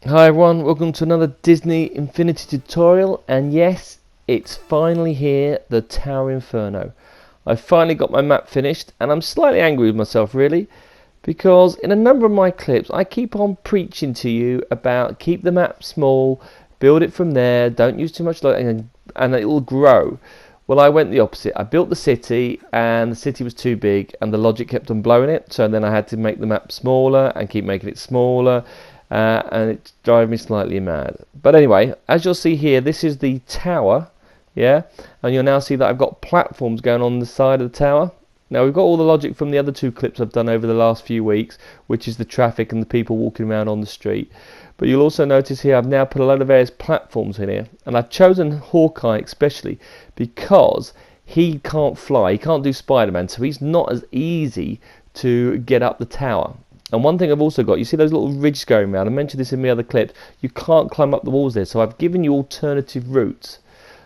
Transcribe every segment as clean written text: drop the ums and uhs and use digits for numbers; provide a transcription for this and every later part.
Hi everyone, welcome to another Disney Infinity tutorial, and yes, it's finally here, the Tower Inferno. I finally got my map finished and I'm slightly angry with myself really, because in a number of my clips I keep on preaching to you about keep the map small, build it from there, don't use too much lighting and it will grow. Well, I went the opposite. I built the city and the city was too big and the logic kept on blowing it, so then I had to make the map smaller and keep making it smaller. And it's driving me slightly mad. But anyway, as you'll see here, this is the tower, yeah, and you'll now see that I've got platforms going on the side of the tower. Now we've got all the logic from the other two clips I've done over the last few weeks, which is the traffic and the people walking around on the street. But you'll also notice here I've now put a load of various platforms in here, and I've chosen Hawkeye especially because he can't fly, he can't do Spider-Man, so he's not as easy to get up the tower. And one thing I've also got, you see those little ridges going around, I mentioned this in my other clip, you can't climb up the walls there, so I've given you alternative routes.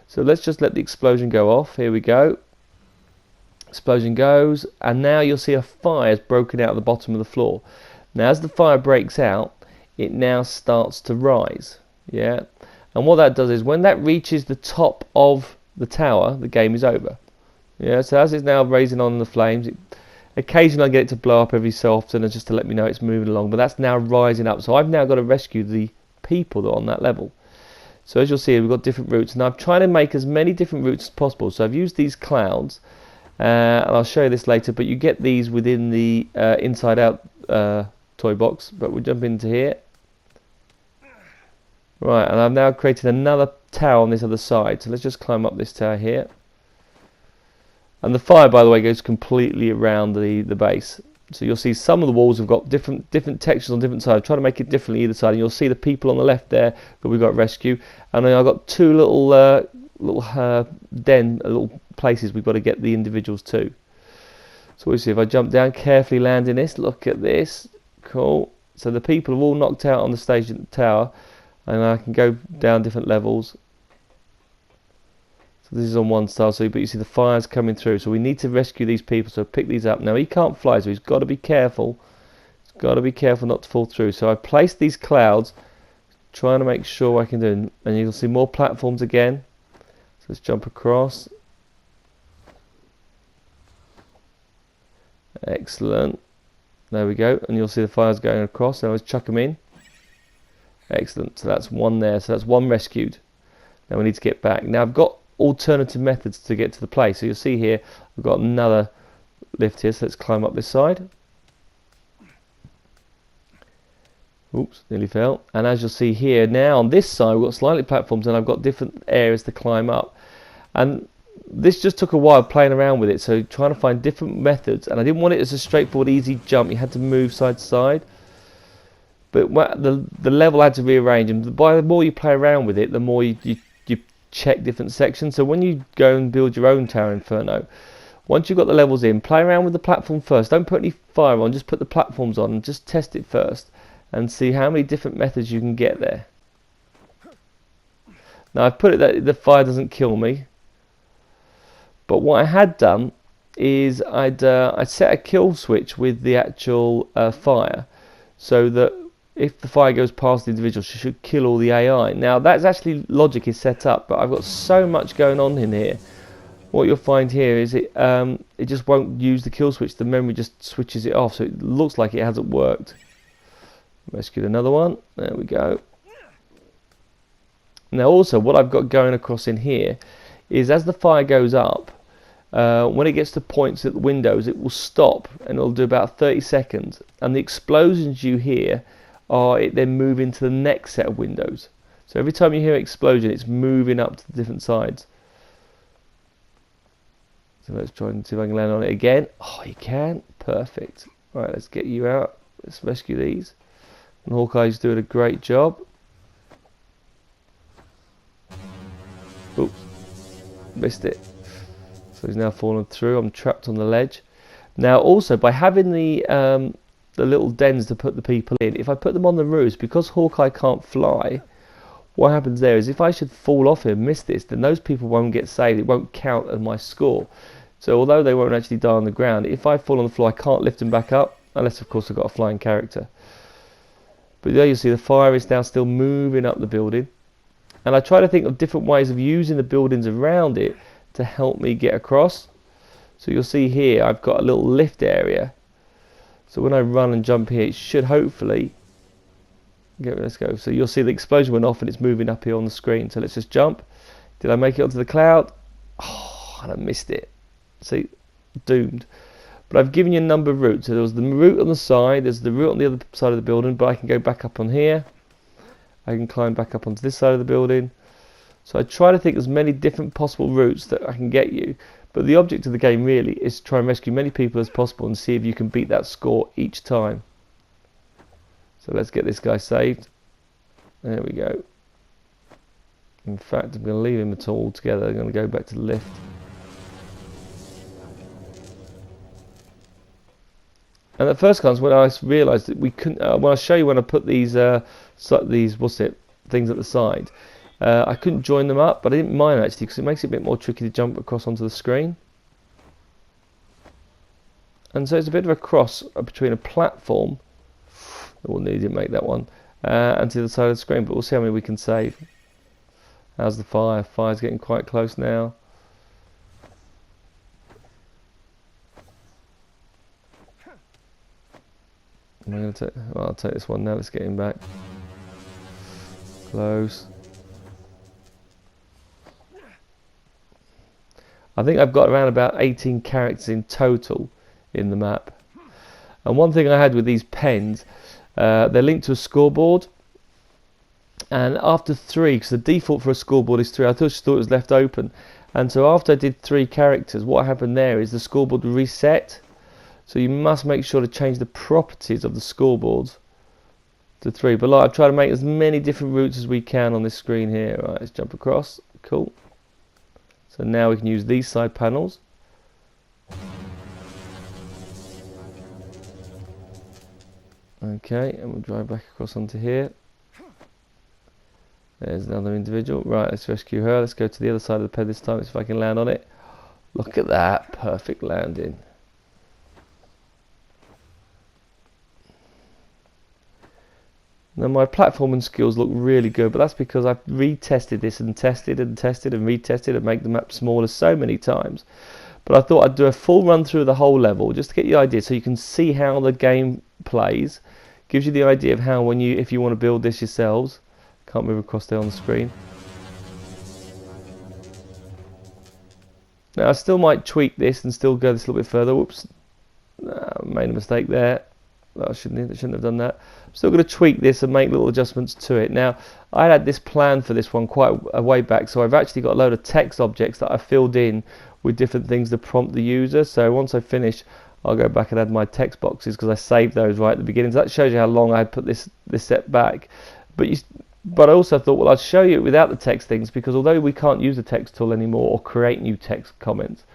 So let's just let the explosion go off, here we go. Explosion goes, and now you'll see a fire has broken out at the bottom of the floor. Now as the fire breaks out, it now starts to rise, yeah? And what that does is, when that reaches the top of the tower, the game is over. Yeah, so as it's now raising on the flames, occasionally I get it to blow up every so often, just to let me know it's moving along, but that's now rising up. So I've now got to rescue the people that are on that level. So as you'll see, we've got different routes, and I've tried to make as many different routes as possible. So I've used these clouds, and I'll show you this later, but you get these within the Inside Out toy box. But we'll jump into here. Right, and I've now created another tower on this other side. So let's just climb up this tower here. And the fire, by the way, goes completely around the base. So you'll see some of the walls have got different textures on different sides. Try to make it differently either side, and you'll see the people on the left there that we've got to rescue. And then I've got two little little places we've got to get the individuals to. So we'll see if I jump down, carefully land in this. Look at this, cool. So the people are all knocked out on the stage at the tower, and I can go down different levels. This is on one side, but you see the fire's coming through, so we need to rescue these people, so pick these up. Now he can't fly, so he's got to be careful. He's got to be careful not to fall through. So I've placed these clouds, trying to make sure I can do it. And you'll see more platforms again. So let's jump across. Excellent. There we go, and you'll see the fire's going across. Now let's chuck them in. Excellent, so that's one there, so that's one rescued. Now we need to get back. Now I've got alternative methods to get to the place. So you'll see here we've got another lift here, so let's climb up this side. Oops, nearly fell. And as you'll see here, now on this side we've got slightly platforms, and I've got different areas to climb up. And this just took a while playing around with it, so trying to find different methods, and I didn't want it as a straightforward easy jump. You had to move side to side, but the level had to rearrange, and by the more you play around with it, the more you check different sections. So when you go and build your own Tower Inferno, once you've got the levels in, play around with the platform first. Don't put any fire on, just put the platforms on and just test it first and see how many different methods you can get there. Now I've put it that the fire doesn't kill me, but what I had done is I'd set a kill switch with the actual fire, so that if the fire goes past the individual, she should kill all the AI. Now that's actually logic is set up, but I've got so much going on in here. What you'll find here is it just won't use the kill switch. The memory just switches it off, so it looks like it hasn't worked. Rescued another one. There we go. Now also what I've got going across in here is as the fire goes up, when it gets to points at the windows, it will stop and it'll do about 30 seconds. And the explosions you hear are it then moving to the next set of windows. So every time you hear an explosion, it's moving up to the different sides. So let's try and see if I can land on it again. Oh, you can. Perfect. Right, let's get you out. Let's rescue these. And Hawkeye's doing a great job. Oops, missed it. So he's now fallen through. I'm trapped on the ledge. Now also, by having the little dens to put the people in, if I put them on the roofs, because Hawkeye can't fly, what happens there is if I should fall off here and miss this, then those people won't get saved. It won't count as my score. So although they won't actually die on the ground, if I fall on the floor, I can't lift them back up, unless of course I've got a flying character. But there you see the fire is now still moving up the building. And I try to think of different ways of using the buildings around it to help me get across. So you'll see here I've got a little lift area. So when I run and jump here, it should hopefully let's go. So you'll see the explosion went off and it's moving up here on the screen. So let's just jump. Did I make it onto the cloud? Oh, and I missed it. See, doomed. But I've given you a number of routes. So there was the route on the side, there's the route on the other side of the building, but I can go back up on here. I can climb back up onto this side of the building. So I try to think as many different possible routes that I can get you. But the object of the game really is to try and rescue many people as possible and see if you can beat that score each time. So let's get this guy saved. There we go. In fact, I'm going to leave him at all together. I'm going to go back to the lift. And at first glance, when I realised that we couldn't, when I show you when I put these things at the side, I couldn't join them up, but I didn't mind actually because it makes it a bit more tricky to jump across onto the screen. And so it's a bit of a cross between a platform. Oh, no, didn't make that one. And to the side of the screen, but we'll see how many we can save. How's the fire? Fire's getting quite close now. I'll take this one now. Let's get him back. Close. I think I've got around about 18 characters in total in the map. And one thing I had with these pens, they're linked to a scoreboard. And after 3, because the default for a scoreboard is 3, I just thought it was left open. And so after I did 3 characters, what happened there is the scoreboard reset. So you must make sure to change the properties of the scoreboards to 3. But like, I've tried to make as many different routes as we can on this screen here. Right, let's jump across. Cool. So now we can use these side panels. Okay, and we'll drive back across onto here. There's another individual. Right, let's rescue her. Let's go to the other side of the pen this time, see if I can land on it. Look at that, perfect landing. Now my platforming skills look really good, but that's because I've retested this and tested and tested and retested and make the map smaller so many times. But I thought I'd do a full run through of the whole level just to get you the idea, so you can see how the game plays. Gives you the idea of how if you want to build this yourselves. Can't move across there on the screen. Now I still might tweak this and still go this a little bit further. Whoops, made a mistake there. I shouldn't have done that. I'm still going to tweak this and make little adjustments to it. Now, I had this plan for this one quite a way back, so I've actually got a load of text objects that I filled in with different things to prompt the user. So once I finish, I'll go back and add my text boxes because I saved those right at the beginning. So that shows you how long I had put this set back. But I also thought, well, I'll show you it without the text things, because although we can't use the text tool anymore or create new text comments,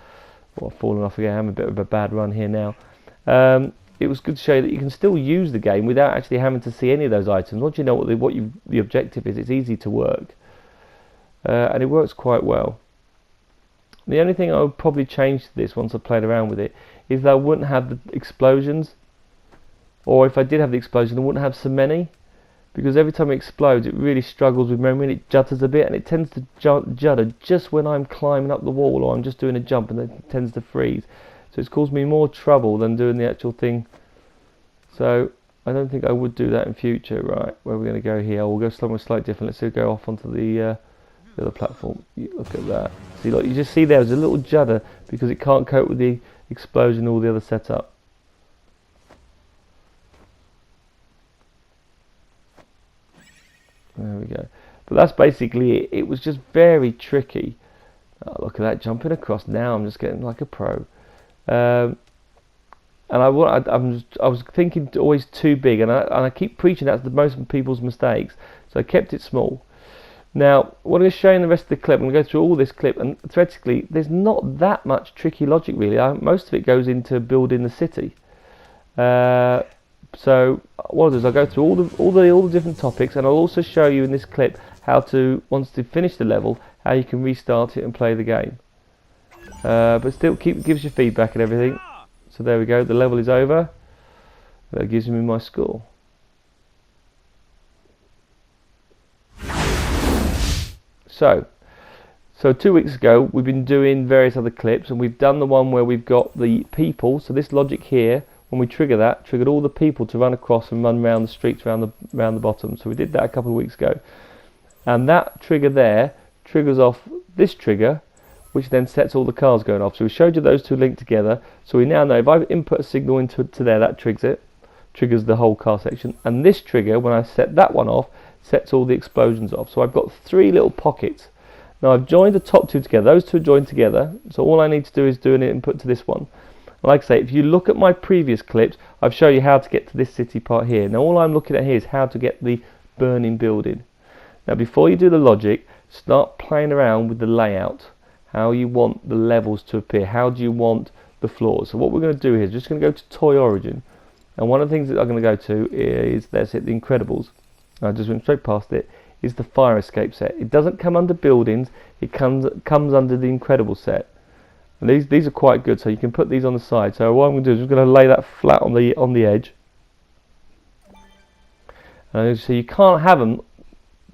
well, I've fallen off again. I'm a bit of a bad run here now. It was good to show you that you can still use the game without actually having to see any of those items. Once you know what the objective is, it's easy to work. And it works quite well. The only thing I would probably change to this once I played around with it is that I wouldn't have the explosions. Or if I did have the explosion, I wouldn't have so many. Because every time it explodes, it really struggles with memory and it jutters a bit. And it tends to judder just when I'm climbing up the wall or I'm just doing a jump, and it tends to freeze. So it's caused me more trouble than doing the actual thing. So I don't think I would do that in future. Right, where are we going to go here? We'll go somewhere slightly different. Let's go off onto the other platform. Look at that. See, look, you just see there's a little judder because it can't cope with the explosion and all the other setup. There we go. But that's basically it. It was just very tricky. Oh, look at that, jumping across. Now I'm just getting like a pro. And I was thinking always too big, and I keep preaching that's the most people's mistakes. So I kept it small. Now, what I'm going to show you in the rest of the clip, I'm going to go through all this clip, and theoretically, there's not that much tricky logic really. Most of it goes into building the city. So what I'll do is I'll go through all the different topics, and I'll also show you in this clip how to, once you finish the level, how you can restart it and play the game. But still gives you feedback and everything. So there we go, the level is over. That gives me my score. So 2 weeks ago we've been doing various other clips, and we've done the one where we've got the people. So this logic here, when we trigger that, triggered all the people to run across and run around the streets around the bottom. So we did that a couple of weeks ago, and that trigger there triggers off this trigger, which then sets all the cars going off. So we showed you those two linked together. So we now know if I input a signal into there, that triggers the whole car section, and this trigger, when I set that one off, sets all the explosions off. So I've got 3 little pockets. Now I've joined the top 2 together. Those 2 are joined together. So all I need to do is do an input to this one. Like I say, if you look at my previous clips, I've shown you how to get to this city part here. Now all I'm looking at here is how to get the burning building. Now before you do the logic, start playing around with the layout. How you want the levels to appear. How do you want the floors? So what we're going to do here is just going to go to Toy Origin. And one of the things that I'm going to go to is, that's it, the Incredibles. I just went straight past it. Is the fire escape set. It doesn't come under buildings. It comes under the Incredible set. And these are quite good. So you can put these on the side. So what I'm going to do is I'm going to lay that flat on the edge. So you can't have them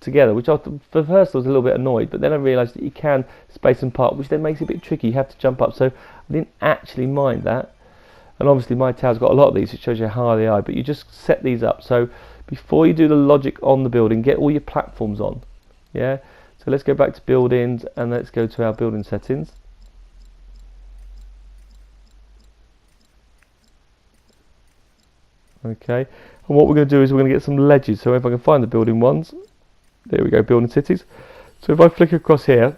together, which for first I was a little bit annoyed, but then I realised that you can space them apart, which then makes it a bit tricky. You have to jump up. So I didn't actually mind that. And obviously my tower's got a lot of these. It shows you how high they are. But you just set these up. So before you do the logic on the building, get all your platforms on. Yeah. So let's go back to buildings and let's go to our building settings. Okay. And what we're going to do is we're going to get some ledges. So if I can find the building ones, there we go, building cities. So if I flick across here,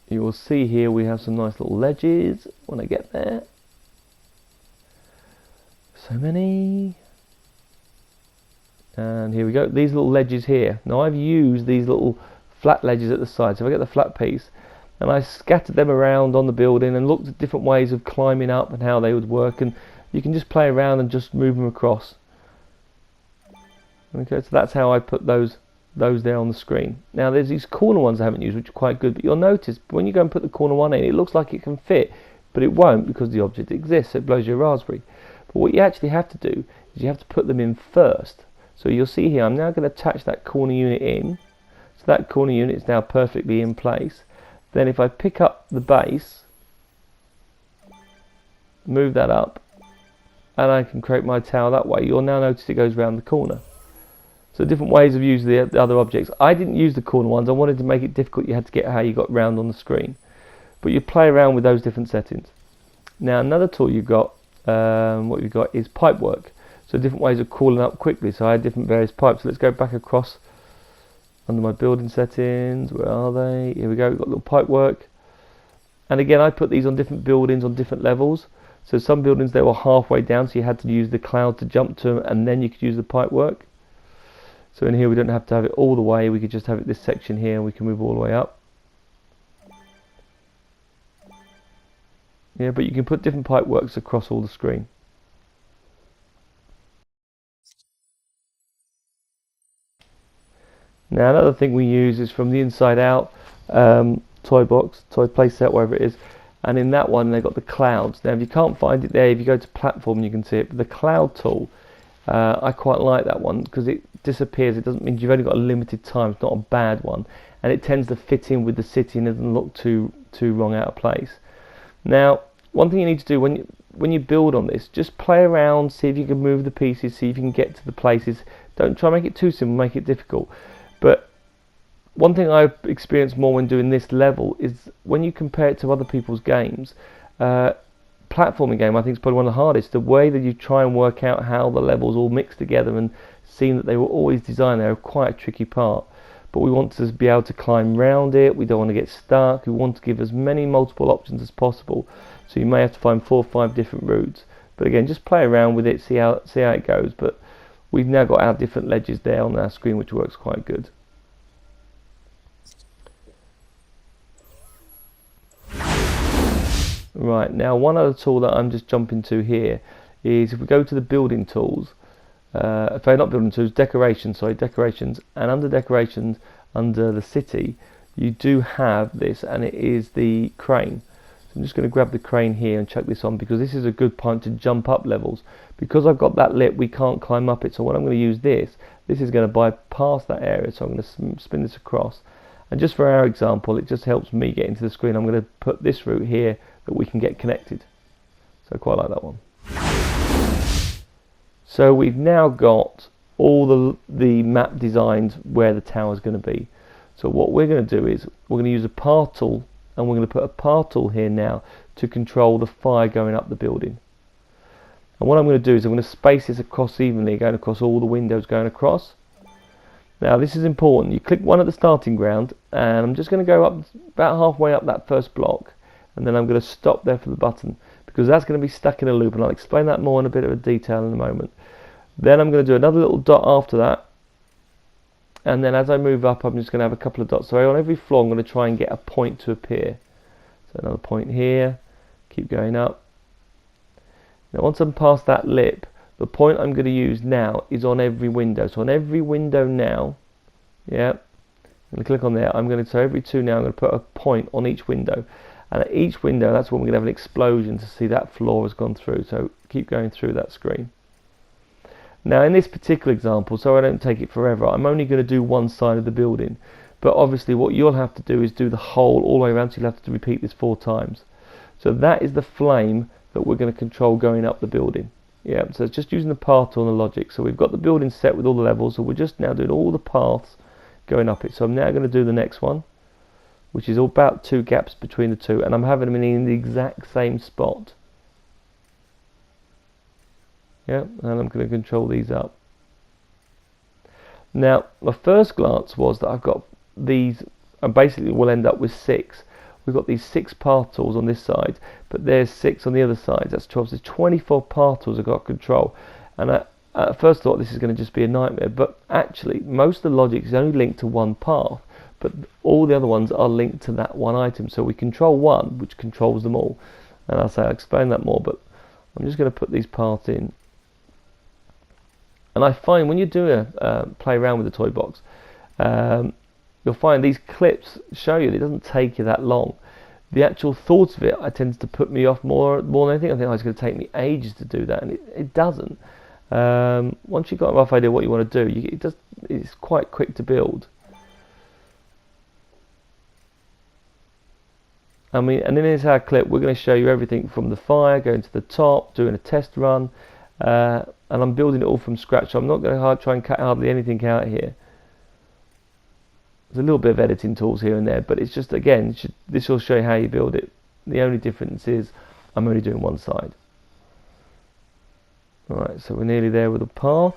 you will see here we have some nice little ledges when I get there. So many. And here we go, these little ledges here. Now I've used these little flat ledges at the side. So if I get the flat piece, and I scattered them around on the building and looked at different ways of climbing up and how they would work, and you can just play around and just move them across. Okay, so that's how I put those there on the screen. Now there's these corner ones I haven't used, which are quite good, but you'll notice when you go and put the corner one in, it looks like it can fit, but it won't because the object exists, so it blows your raspberry. But what you actually have to do is you have to put them in first. So you'll see here, I'm now going to attach that corner unit in. So that corner unit is now perfectly in place. Then if I pick up the base, move that up, and I can create my tower that way, you'll now notice it goes around the corner. So different ways of using the other objects. I didn't use the corner ones. I wanted to make it difficult. You had to get how you got round on the screen. But you play around with those different settings. Now another tool you've got, what you've got is pipe work. So different ways of calling up quickly. So I had different various pipes. So let's go back across under my building settings. Where are they? Here we go. We've got a little pipe work. And again, I put these on different buildings on different levels. So some buildings they were halfway down, so you had to use the cloud to jump to them, and then you could use the pipe work. So in here we don't have to have it all the way, we could just have it this section here and we can move all the way up. Yeah, but you can put different pipe works across all the screen. Now another thing we use is from the inside out toy box, toy playset, wherever it is, and in that one they've got the clouds. Now if you can't find it there, if you go to platform you can see it, but the cloud tool, I quite like that one because it disappears. It doesn't mean you've only got a limited time. It's not a bad one, and it tends to fit in with the city and doesn't look too wrong out of place. Now one thing you need to do when you build on this, just play around, see if you can move the pieces, see if you can get to the places. Don't try to make it too simple, make it difficult. But one thing I've experienced more when doing this level is when you compare it to other people's games, platforming game I think is probably one of the hardest. The way that you try and work out how the levels all mix together and seeing that they were always designed there are quite a tricky part. But we want to be able to climb round it, we don't want to get stuck, we want to give as many multiple options as possible. So you may have to find 4 or 5 different routes. But again, just play around with it, see how it goes. But we've now got our different ledges there on our screen, which works quite good. Right, now one other tool that I'm just jumping to here is if we go to the building tools, not building tools, decorations, and under decorations, under the city, you do have this, and it is the crane. So I'm just going to grab the crane here and chuck this on because this is a good point to jump up levels. Because I've got that lit, we can't climb up it, so what I'm going to use this, this is going to bypass that area, so I'm going to spin this across. And just for our example, it just helps me get into the screen. I'm going to put this route here that we can get connected. So I quite like that one. So we've now got all the map designed where the tower is going to be. So what we're going to do is we're going to use a path tool, and we're going to put a path tool here now to control the fire going up the building. And what I'm going to do is I'm going to space this across evenly, going across all the windows going across. Now this is important. You click one at the starting ground, and I'm just going to go up about halfway up that first block, and then I'm going to stop there for the button, because that's going to be stuck in a loop, and I'll explain that more in a bit of a detail in a moment. Then I'm going to do another little dot after that, and then as I move up, I'm just going to have a couple of dots. So on every floor I'm going to try and get a point to appear. So another point here, keep going up. Now once I'm past that lip, the point I'm going to use now is on every window. So on every window now, yeah, I'm going to click on there. So every two now, I'm going to put a point on each window. And at each window, that's when we're going to have an explosion to see that floor has gone through. So keep going through that screen. Now in this particular example, so I don't take it forever, I'm only going to do one side of the building. But obviously what you'll have to do is do the whole all the way around, so you'll have to repeat this 4 times. So that is the flame that we're going to control going up the building. Yeah, so it's just using the path tool and the logic. So we've got the building set with all the levels, so we're just now doing all the paths going up it. So I'm now going to do the next one, which is about 2 gaps between the two, and I'm having them in the exact same spot. Yeah, and I'm going to control these up. Now, my first glance was that I've got these, and basically we'll end up with 6. We've got these 6 path tools on this side, but there's 6 on the other side. That's 12. So 24 path tools I've got control. And I at first thought this is going to just be a nightmare, but actually most of the logic is only linked to one path, but all the other ones are linked to that one item. So we control one, which controls them all. And I'll explain that more, but I'm just going to put these paths in. And I find when you do play around with the toy box, you'll find these clips show you that it doesn't take you that long. The actual thoughts of it tends to put me off more than anything. I think it's going to take me ages to do that, and it doesn't. Once you've got a rough idea what you want to do, it's quite quick to build. I mean, and in this clip, we're going to show you everything from the fire, going to the top, doing a test run, and I'm building it all from scratch. So I'm not going to try and cut hardly anything out here. There's a little bit of editing tools here and there, but it's just, again, this will show you how you build it. The only difference is I'm only doing one side. Alright, so we're nearly there with the path.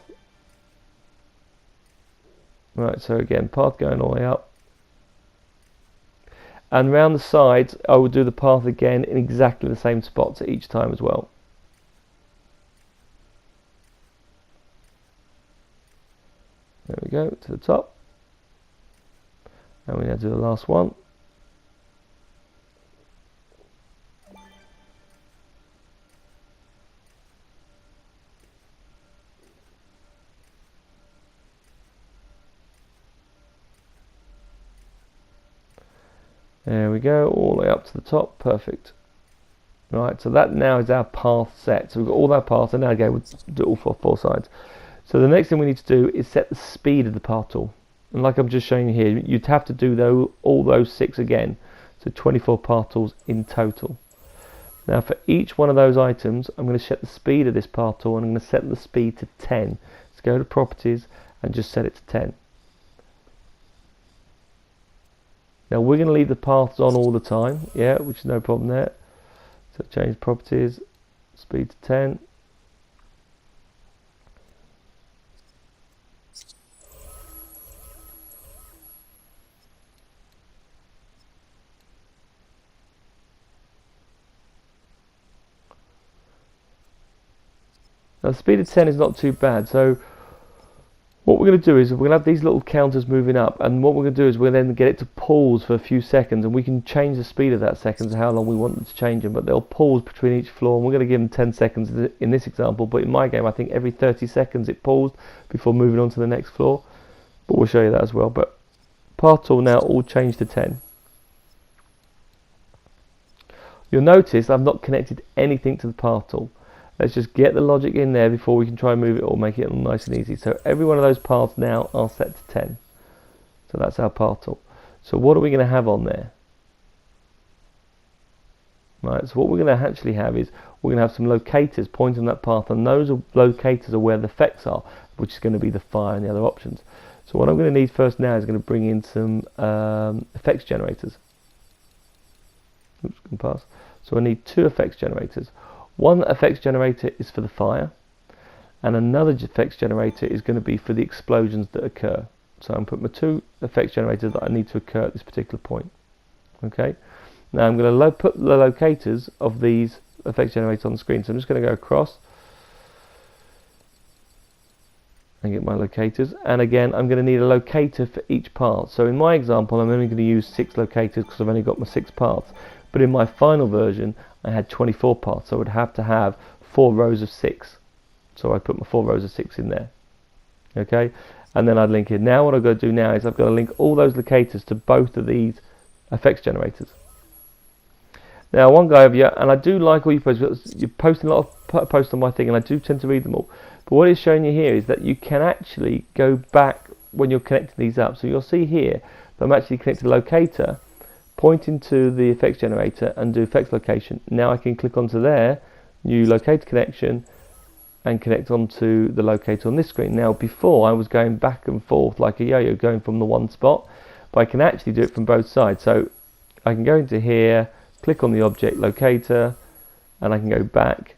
Right, so again, path going all the way up. And round the sides, I will do the path again in exactly the same spots at each time as well. There we go, to the top. And we now do the last one. There we go, all the way up to the top, perfect. Right, so that now is our path set. So we've got all our paths, and now again we'll do it all for 4 sides. So the next thing we need to do is set the speed of the path tool. And like I'm just showing you here, you'd have to do all those 6 again. So 24 path tools in total. Now for each one of those items, I'm going to set the speed of this path tool, and I'm going to set the speed to 10. Let's go to properties and just set it to 10. Now we're going to leave the paths on all the time, yeah, which is no problem there. So change properties, speed to 10. Now the speed of 10 is not too bad, so what we're going to do is we're going to have these little counters moving up, and what we're going to do is we're then get it to pause for a few seconds, and we can change the speed of that seconds and how long we want them to change them, but they'll pause between each floor, and we're going to give them 10 seconds in this example, but in my game I think every 30 seconds it paused before moving on to the next floor, but we'll show you that as well. But path tool now all changed to 10. You'll notice I've not connected anything to the path tool. Let's just get the logic in there before we can try and move it or make it nice and easy. So every one of those paths now are set to 10. So that's our path tool. So what are we going to have on there? Right, so what we're going to actually have is we're going to have some locators pointing that path, and those locators are where the effects are, which is going to be the fire and the other options. So what I'm going to need first now is going to bring in some effects generators. Oops, can pass. So I need 2 effects generators. One effects generator is for the fire, and another effects generator is going to be for the explosions that occur. So I'm putting my 2 effects generators that I need to occur at this particular point. Okay. Now I'm going to put the locators of these effects generators on the screen. So I'm just going to go across and get my locators. And again, I'm going to need a locator for each part. So in my example, I'm only going to use 6 locators because I've only got my 6 paths. But in my final version, I had 24 paths. So I would have to have 4 rows of 6. So I put my 4 rows of 6 in there. Okay, and then I'd link it. Now what I've got to do now is I've got to link all those locators to both of these effects generators. Now one guy over here, and I do like all you post. You're posting a lot of posts on my thing, and I do tend to read them all. But what it's showing you here is that you can actually go back when you're connecting these up. So you'll see here that I'm actually connected a locator, pointing to the effects generator, and do effects location. Now I can click onto there, new locator connection, and connect onto the locator on this screen. Now before I was going back and forth like a yo-yo, going from the one spot, but I can actually do it from both sides. So I can go into here, click on the object locator, and I can go back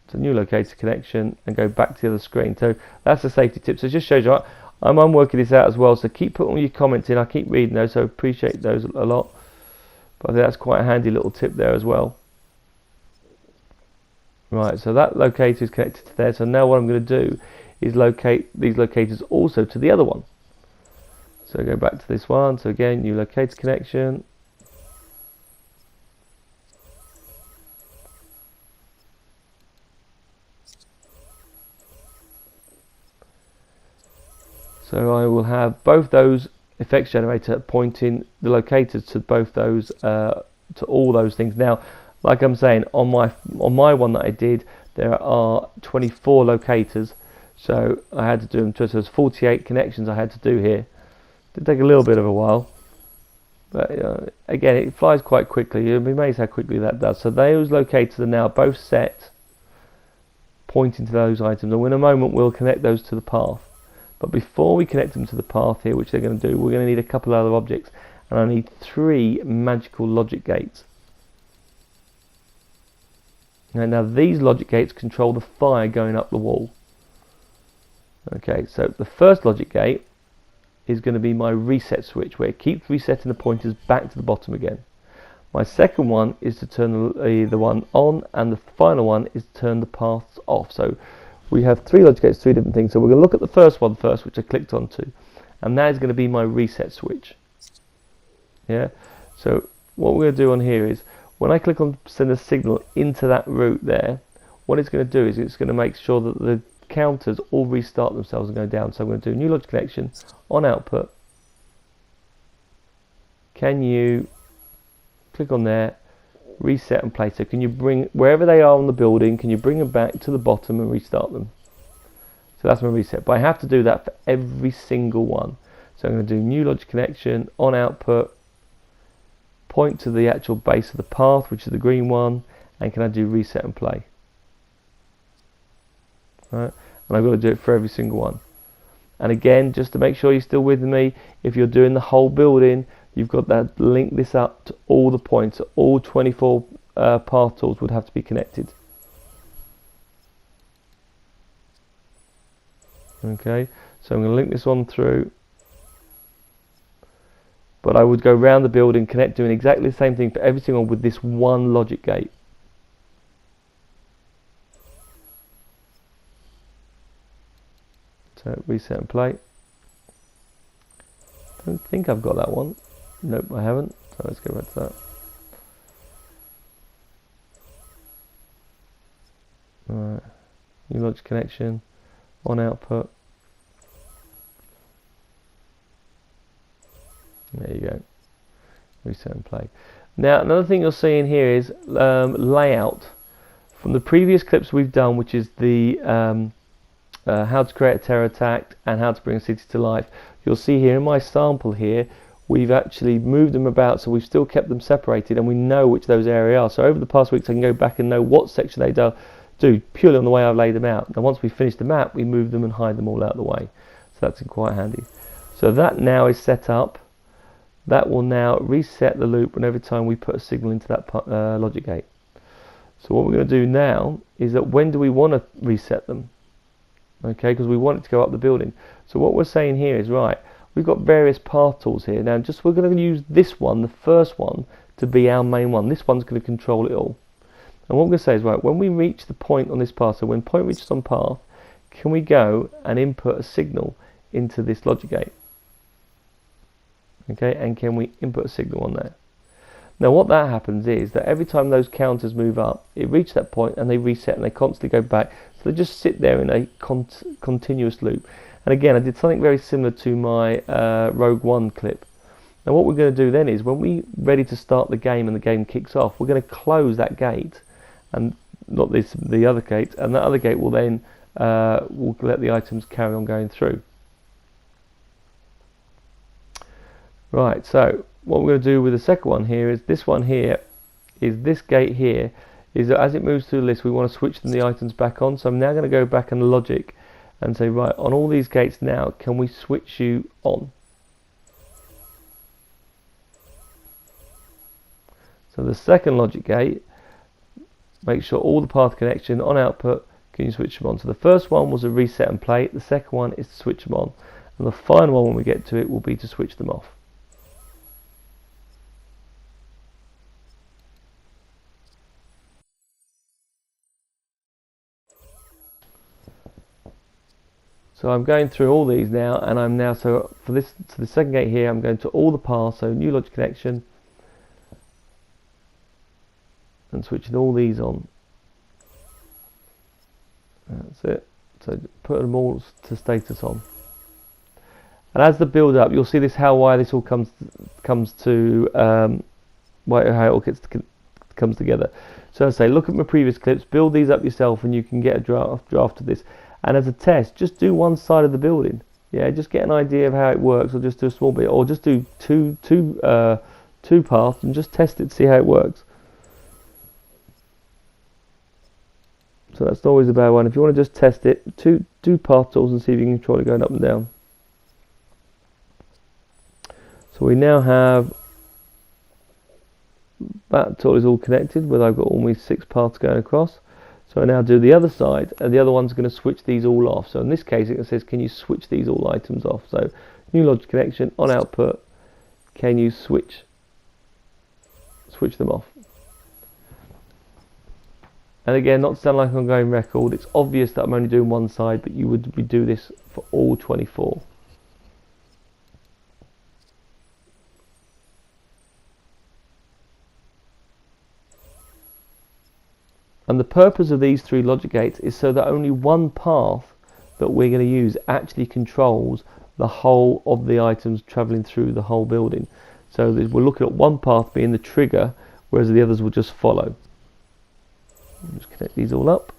to new locator connection and go back to the other screen. So that's a safety tip. So it just shows you I'm working this out as well. So keep putting all your comments in. I keep reading those, so appreciate those a lot. But I think that's quite a handy little tip there as well. Right, so that locator is connected to there. So now what I'm going to do is locate these locators also to the other one. So go back to this one. So again, new locator connection. So I will have both those effects generator pointing the locators to both those, to all those things. Now, like I'm saying, on my one that I did, there are 24 locators, so I had to do them. So there's 48 connections I had to do here. Did take a little bit of a while, but again, it flies quite quickly. You'll be amazed how quickly that does. So those locators are now both set, pointing to those items, and in a moment we'll connect those to the path. But before we connect them to the path here, which they're going to do, we're going to need a couple of other objects, and I need 3 magical logic gates. Now these logic gates control the fire going up the wall. Okay, so the first logic gate is going to be my reset switch, where it keeps resetting the pointers back to the bottom again. My second one is to turn the one on, and the final one is to turn the paths off. So we have 3 logic gates, 3 different things. So we're going to look at the first one first, which I clicked onto, and that is going to be my reset switch. Yeah. So what we're going to do on here is, when I click on send a signal into that route there, what it's going to do is it's going to make sure that the counters all restart themselves and go down. So I'm going to do new logic connection on output. Can you click on there, reset and play? So can you bring, wherever they are on the building, can you bring them back to the bottom and restart them? So that's my reset. But I have to do that for every single one. So I'm going to do new logic connection on output, point to the actual base of the path, which is the green one, and can I do reset and play? Right, and I've got to do it for every single one. And again, just to make sure you're still with me, if you're doing the whole building, you've got that link this up to all the points. All 24 path tools would have to be connected. Okay, so I'm going to link this one through. But I would go around the building, connect, doing exactly the same thing for every single one with this one logic gate. So reset and play. Don't think I've got that one. Nope, I haven't. So let's go back to that. Alright. New logic connection on output. There you go. Reset and play. Now another thing you'll see in here is layout From the previous clips we've done, which is the how to create a terror attack and how to bring a city to life, you'll see here in my sample here, we've actually moved them about, so we've still kept them separated and we know which those areas are. So over the past weeks I can go back and know what section they do purely on the way I've laid them out. And once we finish the map, we move them and hide them all out of the way. So that's quite handy. So that now is set up. That will now reset the loop and every time we put a signal into that logic gate. So what we're going to do now is that when do we want to reset them? Okay, because we want it to go up the building. So what we're saying here is, right, we've got various path tools here. Now we're going to use this one, the first one, to be our main one. This one's going to control it all. And what we're going to say is, right, when we reach the point on this path, so when point reaches on path, can we go and input a signal into this logic gate? Okay, and can we input a signal on there? Now what that happens is that every time those counters move up, it reaches that point and they reset and they constantly go back. So they just sit there in a continuous loop. And again, I did something very similar to my Rogue One clip. Now what we're going to do then is when we're ready to start the game and the game kicks off, we're going to close that gate, and not the other gate, and that other gate will then will let the items carry on going through. Right, so what we're going to do with the second one here is this one here, is this gate here, is that as it moves through the list we want to switch the items back on. So I'm now going to go back in the logic and say, right, on all these gates now, can we switch you on? So the second logic gate, make sure all the path connection on output, can you switch them on? So the first one was a reset and play, the second one is to switch them on, and the final one when we get to it will be to switch them off. So I'm going through all these now, and I'm now, so for this, to the second gate here, I'm going to all the paths, so new logic connection, and switching all these on. That's it. So put them all to status on. And as the build up, you'll see this why this all comes to how it all comes together. So I say, look at my previous clips, build these up yourself, and you can get a draft of this. And as a test, just do one side of the building. Yeah, just get an idea of how it works, or just do a small bit, or just do two paths and just test it, see how it works. So that's always a bad one. If you want to just test it, do path tools and see if you can control it going up and down. So we now have that tool is all connected, where I've got all my 6 paths going across. So I now do the other side, and the other one's going to switch these all off. So in this case it says, can you switch these all items off? So new logic connection on output, can you switch them off? And again, not to sound like I'm going record, it's obvious that I'm only doing one side, but you would do this for all 24. And the purpose of these 3 logic gates is so that only one path that we're going to use actually controls the whole of the items travelling through the whole building. So we're looking at one path being the trigger, whereas the others will just follow. Just connect these all up.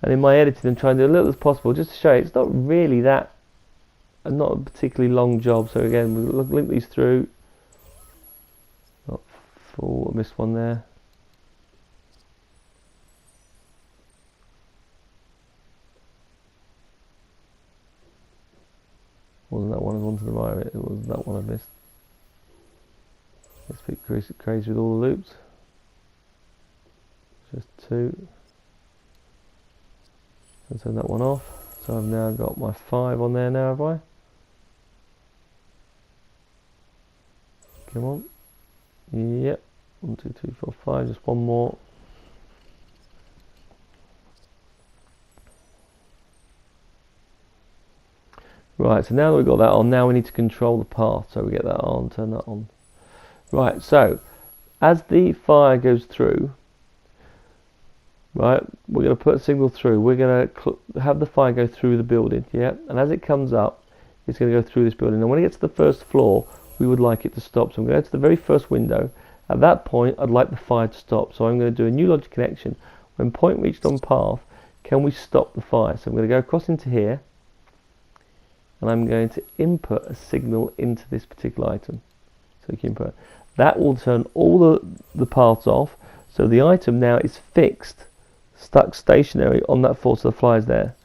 And in my editing, I'm trying to do as little as possible just to show you it's not really that, not a particularly long job. So again, we'll link these through. Not full, I missed one there. Wasn't that one I wanted to the right? It was that one I missed. It's a bit crazy with all the loops. Just 2. Let's turn that one off. So I've now got my 5 on there now, have I? Come on. Yep. 1, 2, 3, 4, 5. Just one more. Right, so now that we've got that on, now we need to control the path. So we get that on, turn that on. Right, so as the fire goes through, right, we're going to put a signal through. We're going to have the fire go through the building, yeah? And as it comes up, it's going to go through this building. And when it gets to the first floor, we would like it to stop. So I'm going to go to the very first window. At that point, I'd like the fire to stop. So I'm going to do a new logic connection. When point reached on path, can we stop the fire? So I'm going to go across into here, and I'm going to input a signal into this particular item. So you can input that will turn all the paths off. So the item now is fixed, stuck stationary on that floor, so the fire is there.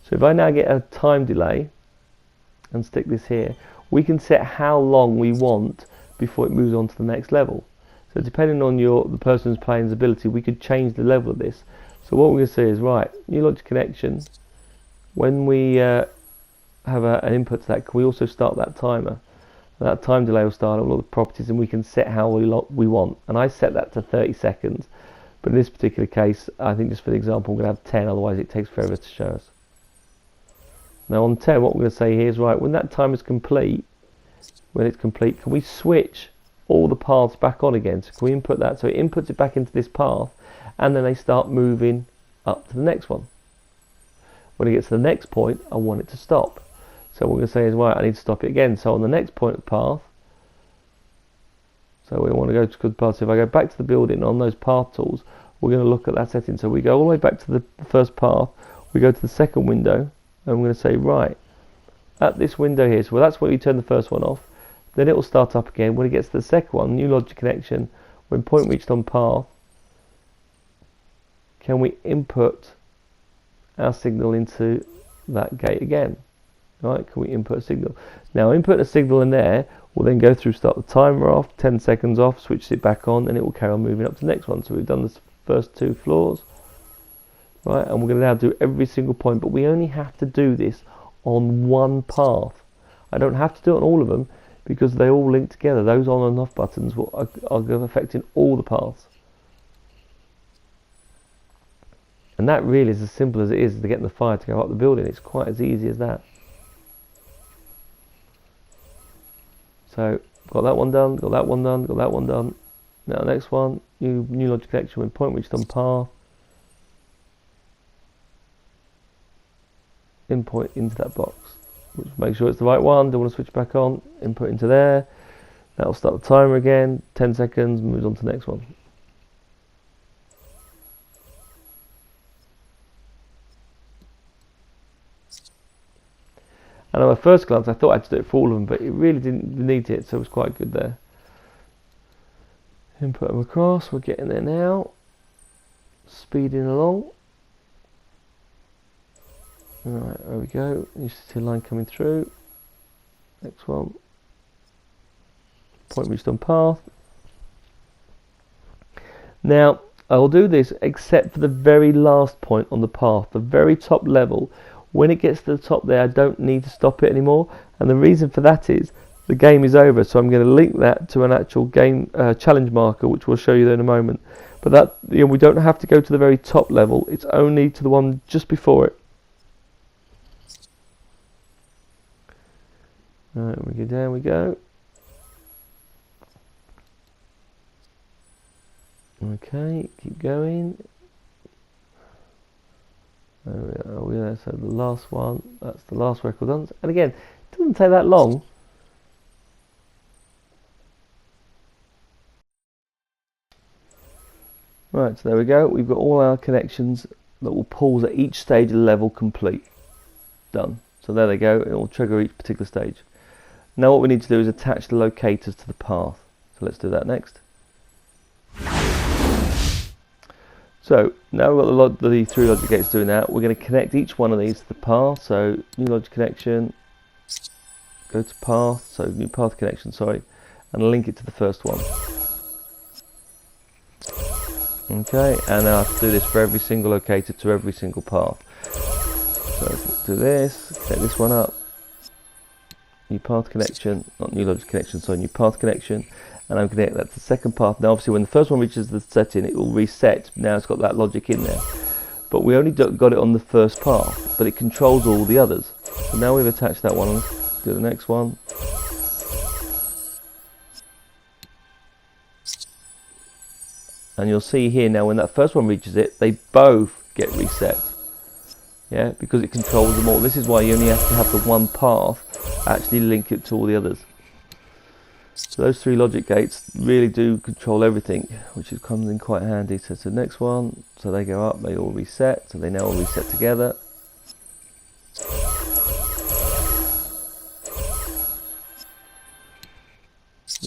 So if I now get a time delay and stick this here, we can set how long we want before it moves on to the next level. So depending on the person's playing's ability, we could change the level of this. So what we're going to say is, right, new logic connection, when we have an input to that, can we also start that timer? And that time delay will start all the properties, and we can set how we want. And I set that to 30 seconds. But in this particular case, I think just for the example, I'm going to have 10, otherwise it takes forever to show us. Now on 10, what we're going to say here is, right, when that time is complete, can we switch all the paths back on again? So can we input that? So it inputs it back into this path, and then they start moving up to the next one. When it gets to the next point, I want it to stop. So what we're going to say is, right, I need to stop it again. So on the next point of path, so we want to go to the path. So if I go back to the building on those path tools, we're going to look at that setting. So we go all the way back to the first path, we go to the second window, and we're going to say, right, at this window here, so that's where you turn the first one off, then it will start up again. When it gets to the second one, new logic connection, when point reached on path, can we input our signal into that gate again? Right, can we input a signal? Now input a signal in there will then go through, start the timer off, 10 seconds off, switch it back on, and it will carry on moving up to the next one. So we've done the first 2 floors, right, and we're going to now do every single point, but we only have to do this on one path. I don't have to do it on all of them, because they all link together. Those on and off buttons are affecting all the paths. And that really is as simple as it is to getting the fire to go up the building. It's quite as easy as that. So, got that one done, got that one done, got that one done. Now next one, new logic connection when point reached on path. Input into that box. Make sure it's the right one, don't want to switch back on. Input into there. That'll start the timer again, 10 seconds, moves on to the next one. And at first glance, I thought I had to do it for all of them, but it really didn't need it, so it was quite good there. Input them across, we're getting there now. Speeding along. Alright, there we go. You see a line coming through. Next one. Point reached on path. Now, I will do this except for the very last point on the path, the very top level. When it gets to the top there, I don't need to stop it anymore, and the reason for that is the game is over. So I'm going to link that to an actual game challenge marker, which we'll show you there in a moment. But that, we don't have to go to the very top level; it's only to the one just before it. Right, we go down. We go. Okay, keep going. So the last one, that's the last record done. And again, it doesn't take that long. Right, so there we go. We've got all our connections that will pause at each stage of the level complete. Done. So there they go. It will trigger each particular stage. Now what we need to do is attach the locators to the path. So let's do that next. So now we've got the 3 logic gates doing that. We're going to connect each one of these to the path. So new logic connection, go to path, so new path connection, sorry, and link it to the first one. Okay, and now I have to do this for every single locator to every single path. So let's do this, connect this one up. New path connection, not new logic connection, sorry, new path connection. And I'm connecting that to the second path. Now obviously when the first one reaches the setting, it will reset. Now it's got that logic in there. But we only got it on the first path, but it controls all the others. So now we've attached that one. Let's do the next one. And you'll see here now when that first one reaches it, they both get reset. Yeah, because it controls them all. This is why you only have to have the one path actually link it to all the others. So those 3 logic gates really do control everything, which comes in quite handy. So the next one, so they go up, they all reset, so they now all reset together.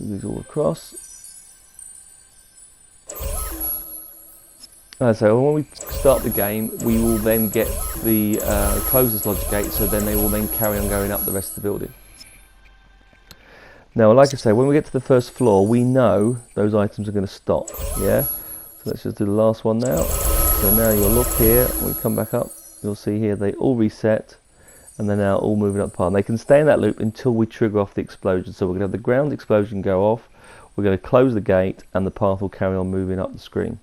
Move these all across. So when we start the game, we will then get the closest logic gate, so then they will then carry on going up the rest of the building. Now, like I say, when we get to the first floor, we know those items are going to stop, yeah? So let's just do the last one now. So now you'll look here, when we come back up, you'll see here they all reset, and they're now all moving up the path. And they can stay in that loop until we trigger off the explosion. So we're going to have the ground explosion go off, we're going to close the gate, and the path will carry on moving up the screen.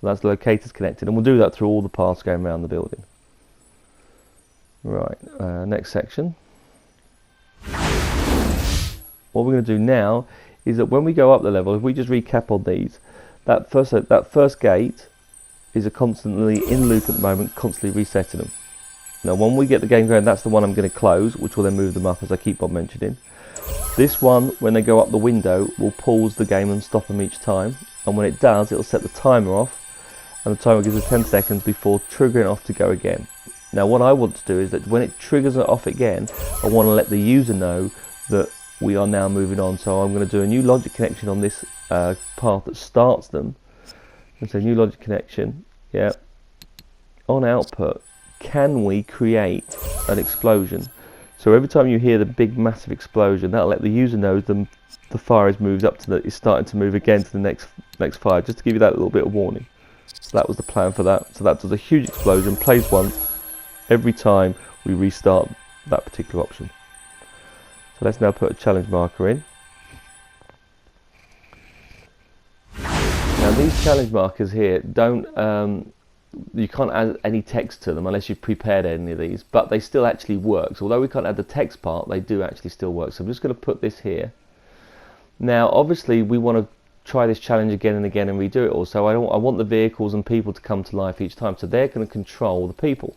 So that's the locators connected, and we'll do that through all the paths going around the building. Right, next section. What we're going to do now is that when we go up the level, if we just recap on these, that first gate is a constantly in loop at the moment, constantly resetting them. Now when we get the game going, that's the one I'm going to close, which will then move them up, as I keep on mentioning. This one, when they go up the window, will pause the game and stop them each time, and when it does, it'll set the timer off, and the timer gives us 10 seconds before triggering off to go again. Now what I want to do is that when it triggers it off again, I want to let the user know that we are now moving on. So I'm going to do a new logic connection on this path that starts them. And so new logic connection, yeah. On output, can we create an explosion? So every time you hear the big massive explosion, that'll let the user know the fire has moved up to it's starting to move again to the next fire, just to give you that little bit of warning. So that was the plan for that. So that does a huge explosion, plays once every time we restart that particular option. So let's now put a challenge marker in. Now these challenge markers here you can't add any text to them unless you've prepared any of these, but they still actually work. So although we can't add the text part, they do actually still work. So I'm just going to put this here. Now obviously we want to try this challenge again and again and redo it all. So I want the vehicles and people to come to life each time. So they're going to control the people.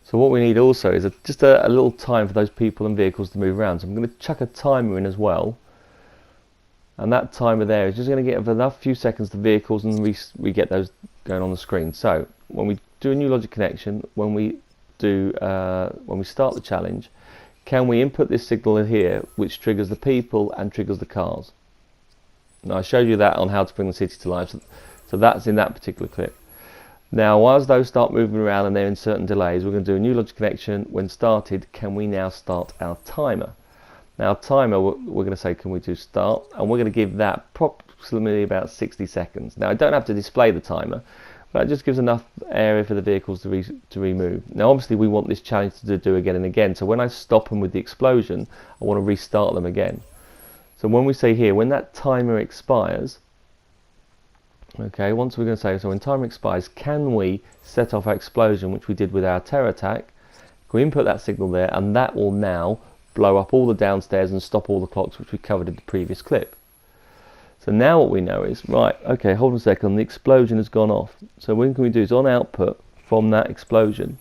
So what we need also is just a little time for those people and vehicles to move around. So I'm going to chuck a timer in as well. And that timer there is just going to get enough few seconds to vehicles, and we get those going on the screen. So when we do a new logic connection, when we start the challenge, can we input this signal in here, which triggers the people and triggers the cars? Now I showed you that on how to bring the city to life. So that's in that particular clip. Now, as those start moving around and they're in certain delays, we're going to do a new logic connection. When started, can we now start our timer? Now, timer, we're going to say, can we do start? And we're going to give that approximately about 60 seconds. Now, I don't have to display the timer, but it just gives enough area for the vehicles to remove. Now, obviously, we want this challenge to do again and again. So when I stop them with the explosion, I want to restart them again. So when we say here, when that timer expires, okay, once we're going to say, so when timer expires, can we set off our explosion, which we did with our terror attack? Can we input that signal there, and that will now blow up all the downstairs and stop all the clocks, which we covered in the previous clip. So now what we know is, right, okay, hold on a second, the explosion has gone off. So what can we do is on output from that explosion,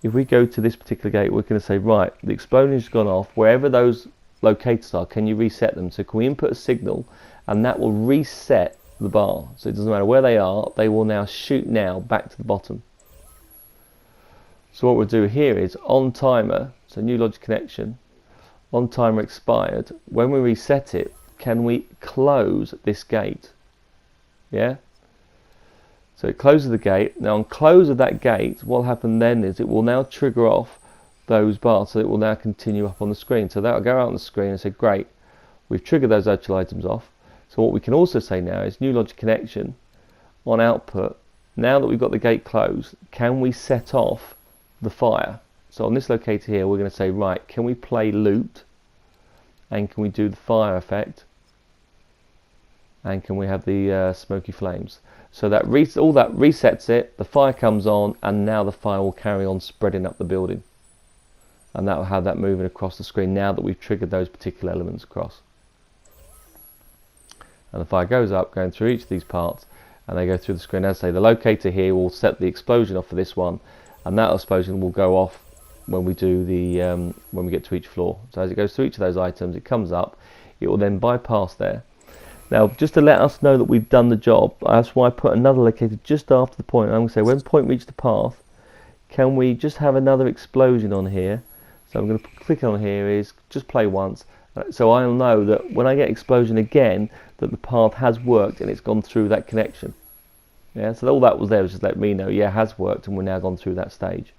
if we go to this particular gate, we're going to say, right, the explosion has gone off, wherever those locators are, can you reset them? So can we input a signal, and that will reset the bar. So it doesn't matter where they are, they will now shoot now back to the bottom. So what we'll do here is on timer, so new logic connection, on timer expired, when we reset it, can we close this gate? Yeah? So it closes the gate. Now on close of that gate, what will happen then is it will now trigger off those bars, so it will now continue up on the screen. So that will go out on the screen and say, great, we've triggered those actual items off. So what we can also say now is new logic connection on output. Now that we've got the gate closed, can we set off the fire? So on this locator here, we're going to say, right, can we play loot? And can we do the fire effect? And can we have the smoky flames? So that all that resets it, the fire comes on, and now the fire will carry on spreading up the building. And that will have that moving across the screen now that we've triggered those particular elements across. And the fire goes up, going through each of these parts, and they go through the screen. As I say, the locator here will set the explosion off for this one, and that explosion will go off when we do the when we get to each floor. So as it goes through each of those items, it comes up. It will then bypass there. Now, just to let us know that we've done the job, that's why I put another locator just after the point. I'm going to say when point reached the path, can we just have another explosion on here? So I'm going to click on here is just play once. So I'll know that when I get explosion again, that the path has worked and it's gone through that connection. Yeah, so all that was there was just let me know, yeah, it has worked, and we're now gone through that stage.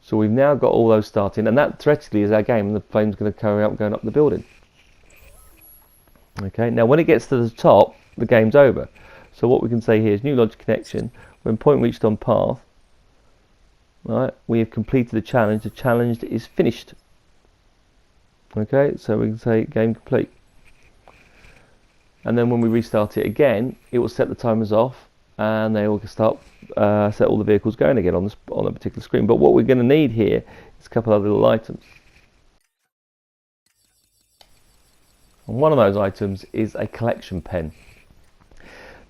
So we've now got all those starting, and that theoretically is our game, and the flame's going to carry out going up the building. Okay, now when it gets to the top, the game's over. So what we can say here is new logic connection. When point reached on path, right, we have completed the challenge. The challenge is finished. Okay, so we can say game complete. And then when we restart it again, it will set the timers off, and they will start set all the vehicles going again on a particular screen. But what we're going to need here is a couple of little items. And one of those items is a collection pen.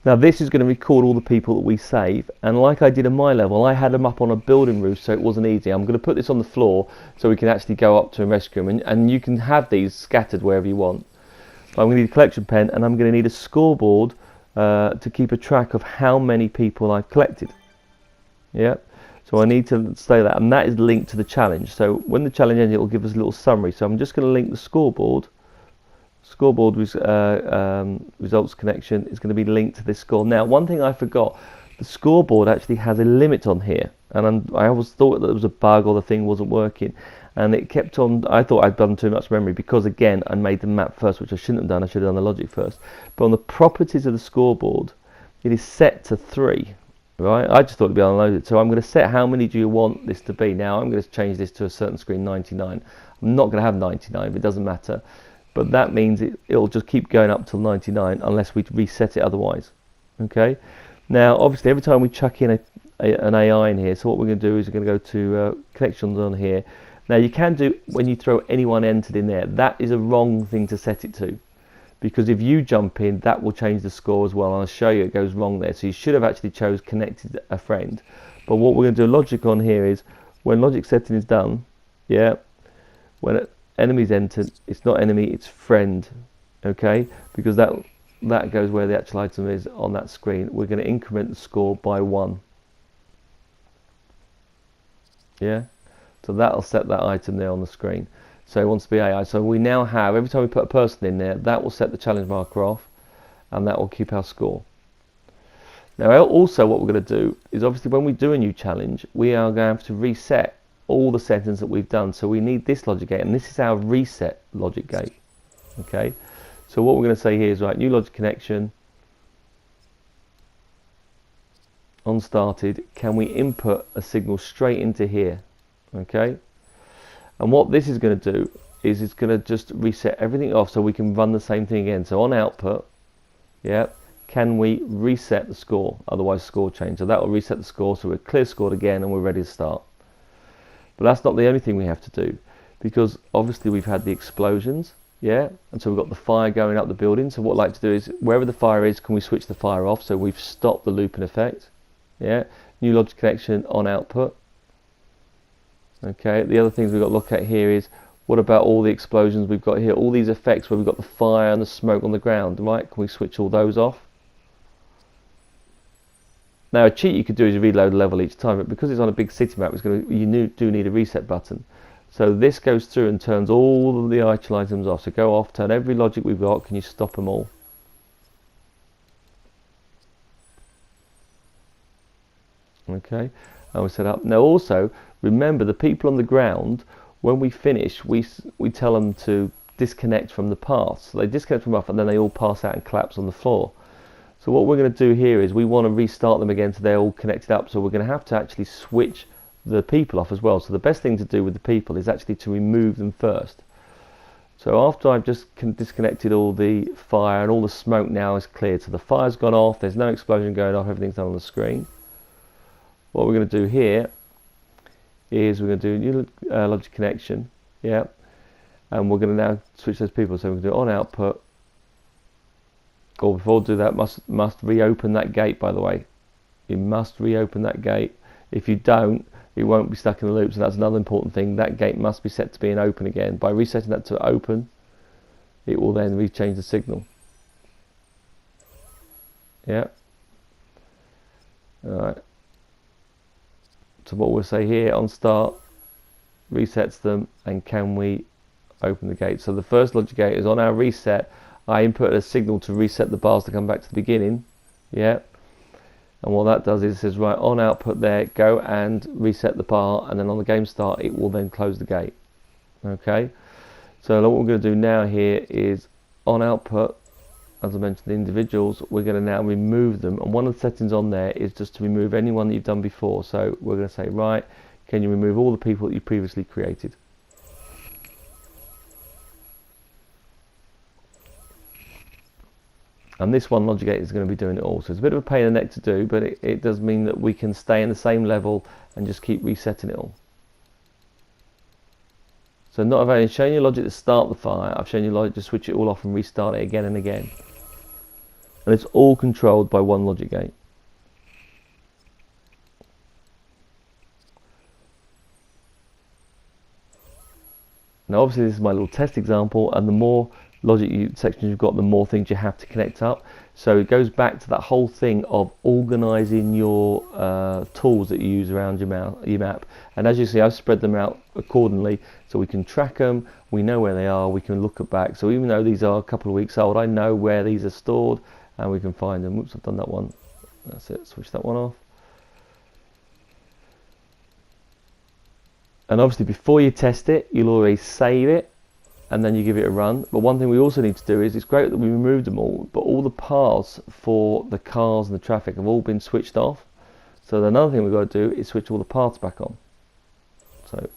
Now this is going to record all the people that we save, and like I did in my level, I had them up on a building roof, so it wasn't easy. I'm going to put this on the floor so we can actually go up to and rescue them, and you can have these scattered wherever you want. I'm going to need a collection pen, and I'm going to need a scoreboard to keep a track of how many people I've collected. Yeah, so I need to say that, and that is linked to the challenge. So when the challenge ends, it will give us a little summary. So I'm just going to link the scoreboard. Scoreboard results connection is going to be linked to this score. Now, one thing I forgot, the scoreboard actually has a limit on here, and I always thought that there was a bug or the thing wasn't working, and it kept on. I thought I'd done too much memory because again I made the map first, which I shouldn't have done. I should have done the logic first. But on the properties of the scoreboard, it is set to 3. Right, I just thought it'd be unloaded, so I'm going to set how many do you want this to be. Now I'm going to change this to a certain screen, 99. I'm not going to have 99, but it doesn't matter. But that means it'll just keep going up till 99 unless we reset it otherwise. Okay. Now, obviously, every time we chuck in an AI in here, so what we're going to do is we're going to go to connections on here. Now, you can do when you throw anyone entered in there. That is a wrong thing to set it to, because if you jump in, that will change the score as well. And I'll show you it goes wrong there. So you should have actually chose connected a friend. But what we're going to do logic on here is when logic setting is done, yeah, when enemies entered, it's not enemy, it's friend. Okay, because that goes where the actual item is on that screen. We're going to increment the score by 1. Yeah, so that'll set that item there on the screen. So it wants to be AI. So we now have, every time we put a person in there, that will set the challenge marker off, and that will keep our score. Now also what we're going to do is, obviously when we do a new challenge, we are going to have to reset all the settings that we've done. So we need this logic gate, and this is our reset logic gate. Okay, so what we're going to say here is, right, new logic connection on started, can we input a signal straight into here? Okay, and what this is going to do is it's going to just reset everything off so we can run the same thing again. So on output, yeah, can we reset the score? Otherwise score change. So that will reset the score, so we're clear scored again and we're ready to start. But that's not the only thing we have to do, because obviously we've had the explosions, yeah, and so we've got the fire going up the building. So what I'd like to do is, wherever the fire is, can we switch the fire off? So we've stopped the looping effect. Yeah, new logic connection on output. Okay, the other things we've got to look at here is, what about all the explosions we've got here? All these effects where we've got the fire and the smoke on the ground, right? Can we switch all those off? Now a cheat you could do is reload a level each time, but because it's on a big city map, you do need a reset button. So this goes through and turns all of the actual items off. So go off, turn every logic we've got. Can you stop them all? Okay, and we set up. Now also remember, the people on the ground, when we finish, we tell them to disconnect from the path. So they disconnect from off, and then they all pass out and collapse on the floor. So what we're going to do here is we want to restart them again so they're all connected up. So we're going to have to actually switch the people off as well. So the best thing to do with the people is actually to remove them first. So after I've just disconnected all the fire and all the smoke now is cleared, so the fire's gone off, there's no explosion going off, everything's done on the screen. What we're going to do here is we're going to do new logic connection, yeah, and we're going to now switch those people. So we're going to do on output. Or before we do that, must reopen that gate, by the way. You must reopen that gate. If you don't, it won't be stuck in the loop. So that's another important thing. That gate must be set to being open again. By resetting that to open, it will then rechange the signal. Yeah. Alright. So what we'll say here on start resets them, and can we open the gate? So the first logic gate is on our reset. I input a signal to reset the bars to come back to the beginning. Yeah. And what that does is it says, right, on output there, go and reset the bar, and then on the game start it will then close the gate. Okay. So what we're going to do now here is on output, as I mentioned, the individuals, we're going to now remove them, and one of the settings on there is just to remove anyone that you've done before. So we're going to say, right, can you remove all the people that you previously created? And this one logic gate is going to be doing it all. So it's a bit of a pain in the neck to do, but it does mean that we can stay in the same level and just keep resetting it all. So not only showing you logic to start the fire, I've shown you logic to switch it all off and restart it again and again. And it's all controlled by one logic gate. Now obviously this is my little test example, and the more logic sections you've got, the more things you have to connect up. So it goes back to that whole thing of organizing your tools that you use around your map. And as you see, I've spread them out accordingly so we can track them, we know where they are, we can look at back. So even though these are a couple of weeks old, I know where these are stored and we can find them. Oops, I've done that one. That's it, switch that one off. And obviously before you test it, you'll always save it and then you give it a run. But one thing we also need to do is, it's great that we removed them all, but all the paths for the cars and the traffic have all been switched off. So another thing we've got to do is switch all the paths back on. So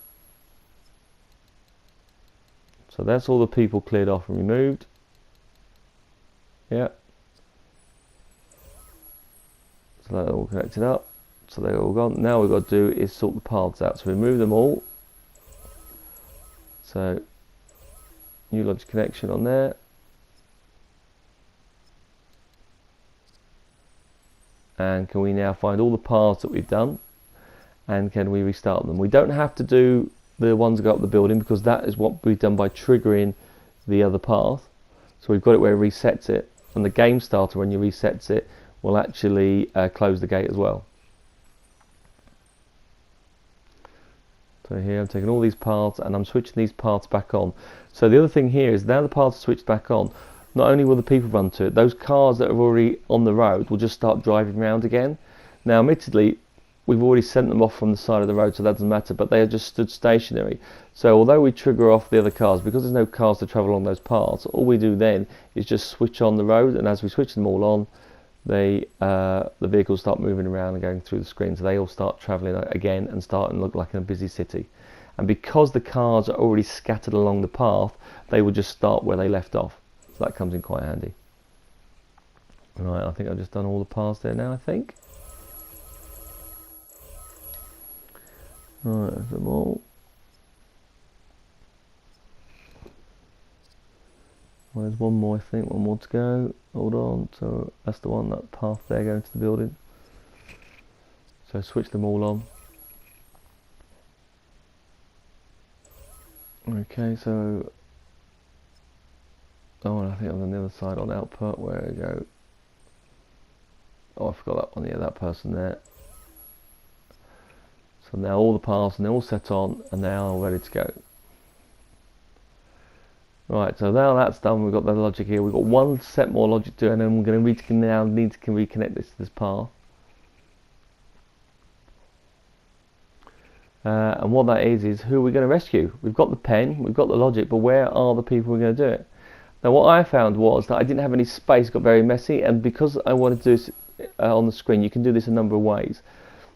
that's all the people cleared off and removed. Yeah. So they're all connected up. So they're all gone. Now we've got to do is sort the paths out. So remove them all. So new logic connection on there. And can we now find all the paths that we've done, and can we restart them? We don't have to do the ones that go up the building, because that is what we've done by triggering the other path. So we've got it where it resets it, and the game starter, when you resets it, will actually close the gate as well. So here I'm taking all these paths and I'm switching these paths back on. So the other thing here is, now the paths are switched back on, not only will the people run to it, those cars that are already on the road will just start driving around again. Now admittedly, we've already sent them off from the side of the road, so that doesn't matter, but they are just stood stationary. So although we trigger off the other cars, because there's no cars to travel along those paths, all we do then is just switch on the road, and as we switch them all on, the vehicles start moving around and going through the screen, so they all start travelling again and start and look like in a busy city. And because the cars are already scattered along the path, they will just start where they left off. So that comes in quite handy. Right, I think I've just done all the paths there now, I think. Right, there's them all. Well, there's one more, I think, one more to go. Hold on, so that's the one, that path there going to the building. So switch them all on. Okay, so I think I'm on the other side on output, where we go. Oh, I forgot that one. Yeah, that person there. So now all the paths, and they're all set on, and they are all ready to go. Right, so now that's done, we've got the logic here. We've got one set more logic to do, and then we're going to now need to reconnect this to this path. And what that is who are we going to rescue? We've got the pen, we've got the logic, but where are the people who are going to do it? Now what I found was that I didn't have any space, it got very messy, and because I wanted to do this on the screen, you can do this a number of ways.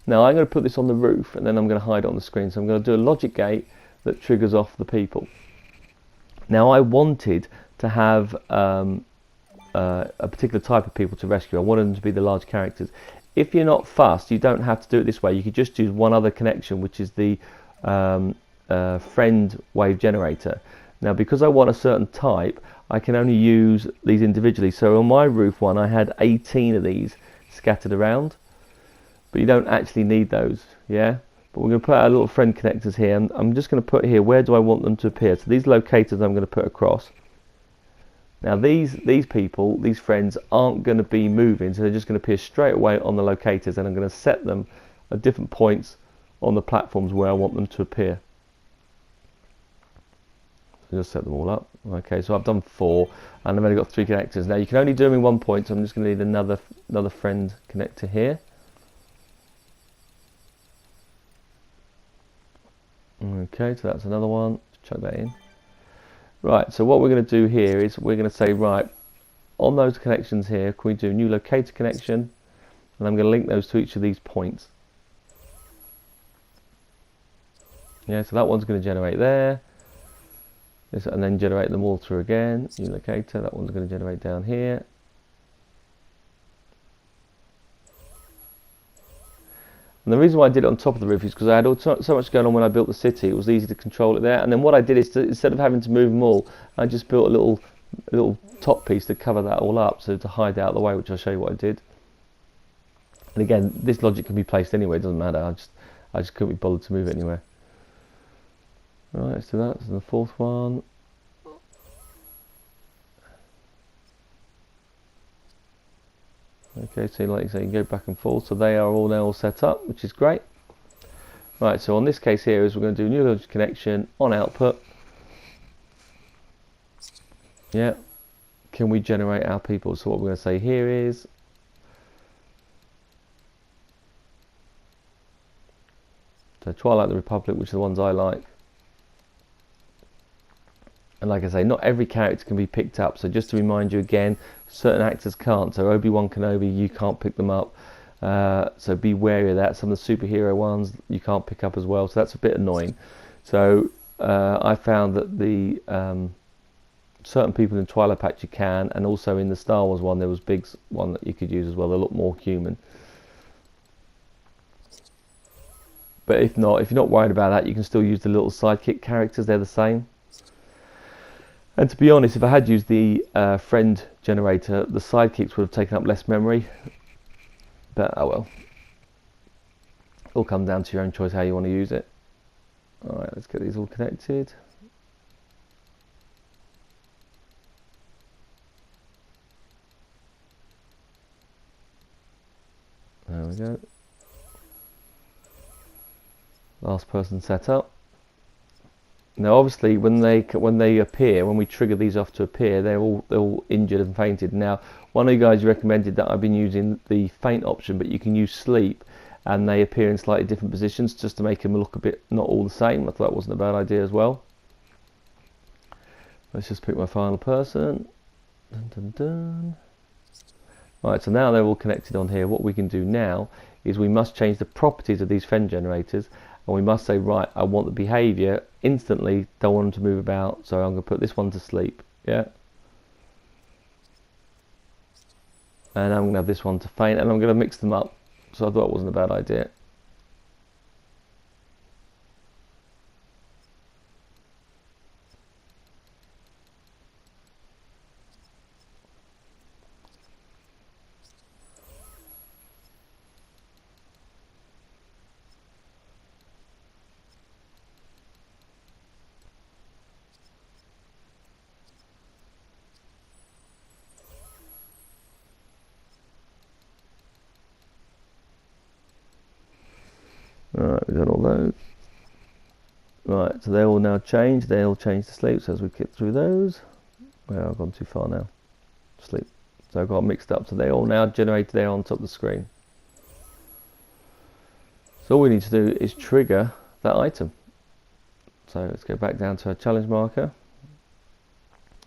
Now I'm going to put this on the roof, and then I'm going to hide it on the screen. So I'm going to do a logic gate that triggers off the people. Now I wanted to have a particular type of people to rescue. I wanted them to be the large characters. If you're not fussed, you don't have to do it this way. You could just use one other connection, which is the friend wave generator. Now because I want a certain type, I can only use these individually. So on my roof one, I had 18 of these scattered around. But you don't actually need those, yeah? But we're going to put our little friend connectors here, and I'm just going to put here, where do I want them to appear? So these locators I'm going to put across. Now these people, these friends, aren't going to be moving, so they're just going to appear straight away on the locators, and I'm going to set them at different points on the platforms where I want them to appear. So just set them all up. Okay, so I've done 4, and I've only got 3 connectors. Now you can only do them in one point, so I'm just going to need another friend connector here. Okay, so that's another one. Chuck that in. Right, so what we're going to do here is we're going to say, right, on those connections here, can we do a new locator connection? And I'm going to link those to each of these points. Yeah, so that one's going to generate there. And then generate them all through again. New locator, that one's going to generate down here. And the reason why I did it on top of the roof is because I had so much going on when I built the city. It was easy to control it there. And then what I did is, instead of having to move them all, I just built a little top piece to cover that all up, so to hide out the way, which I'll show you what I did. And again, this logic can be placed anywhere, it doesn't matter. I just couldn't be bothered to move it anywhere. Right, let's do that. So the 4th one. Okay, so like you say, you can go back and forth. So they are all now all set up, which is great. Right, so on this case here is we're going to do new logic connection on output. Yeah. Can we generate our people? So what we're going to say here is so Twilight the Republic, which are the ones I like. And like I say, not every character can be picked up. So just to remind you again, certain actors can't. So Obi-Wan Kenobi, you can't pick them up. So be wary of that. Some of the superhero ones you can't pick up as well. So that's a bit annoying. So I found that the certain people in Twilight Patch you can, and also in the Star Wars one there was Big's one that you could use as well. They look more human. But if not, if you're not worried about that, you can still use the little sidekick characters. They're the same. And to be honest, if I had used the friend generator, the sidekicks would have taken up less memory. But oh well. It'll come down to your own choice how you want to use it. Alright, let's get these all connected. There we go. Last person set up. Now obviously when they appear, when we trigger these off to appear, they're all injured and fainted. Now one of you guys recommended that I've been using the faint option, but you can use sleep and they appear in slightly different positions just to make them look a bit not all the same. I thought that wasn't a bad idea as well. Let's just pick my final person. Dun, dun, dun. Right, so now they're all connected on here. What we can do now is we must change the properties of these friend generators. And we must say, right, I want the behaviour instantly, don't want them to move about, so I'm going to put this one to sleep, yeah? And I'm going to have this one to faint, and I'm going to mix them up, so I thought it wasn't a bad idea. Alright, we've done all those. Right, so they're all now changed. They all changed to sleep. So as we get through those, well, I've gone too far now. Sleep. So I've got mixed up. So they all now generated there on top of the screen. So all we need to do is trigger that item. So let's go back down to our challenge marker.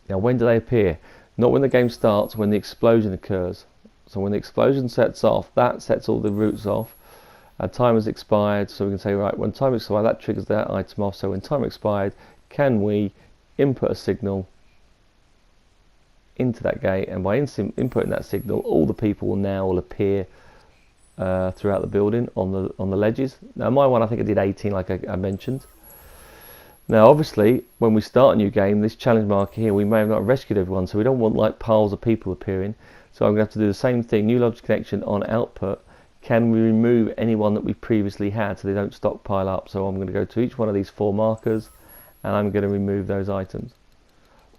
Now when do they appear? Not when the game starts, when the explosion occurs. So when the explosion sets off, that sets all the routes off. Our time has expired, so we can say, right, when time expired, that triggers that item off. So when time expired, can we input a signal into that gate? And by inputting that signal, all the people will now appear throughout the building on the ledges. Now my one, I think I did 18, like I mentioned. Now obviously, when we start a new game, this challenge marker here, we may have not rescued everyone, so we don't want like piles of people appearing. So I'm going to have to do the same thing, new logic connection on output. can we remove anyone that we previously had so they don't stockpile up. So I'm going to go to each one of these 4 markers and I'm going to remove those items.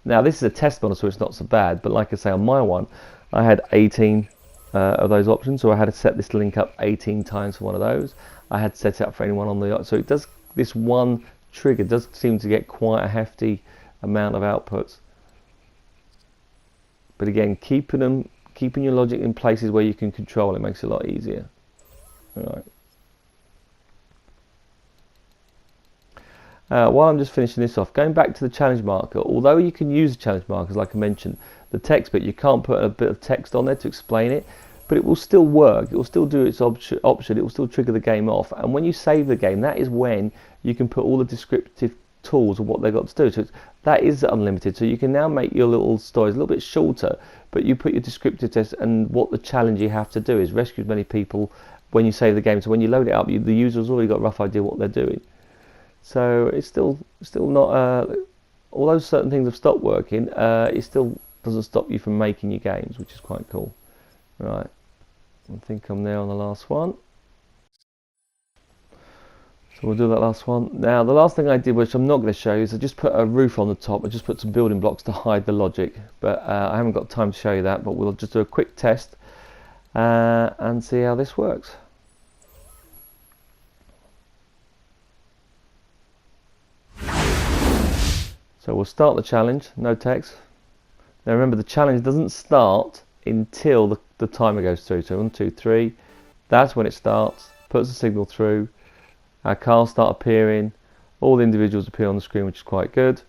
Now this is a test model, so it's not so bad, but like I say, on my one I had 18 of those options, so I had to set this link up 18 times for one of those. I had to set it up for anyone on the, so it does, this one trigger does seem to get quite a hefty amount of outputs. But again, keeping your logic in places where you can control it makes it a lot easier. All right. While I'm just finishing this off, going back to the challenge marker, although you can use the challenge markers, like I mentioned, the text bit, you can't put a bit of text on there to explain it, but it will still work, it will still do its option, it will still trigger the game off, and when you save the game, that is when you can put all the descriptive tools of what they've got to do. So that is unlimited, so you can now make your little stories a little bit shorter, but you put your descriptive text and what the challenge you have to do is rescue as many people when you save the game, so when you load it up, the user's already got a rough idea what they're doing. So it's still not, although certain things have stopped working, it still doesn't stop you from making your games, which is quite cool. Right, I think I'm there on the last one. So we'll do that last one. Now the last thing I did, which I'm not going to show you, is I just put a roof on the top. I just put some building blocks to hide the logic, but I haven't got time to show you that, but we'll just do a quick test and see how this works. So we'll start the challenge, no text. Now remember, the challenge doesn't start until the timer goes through. So 1, 2, 3, that's when it starts, puts the signal through, our cars start appearing, all the individuals appear on the screen, which is quite good,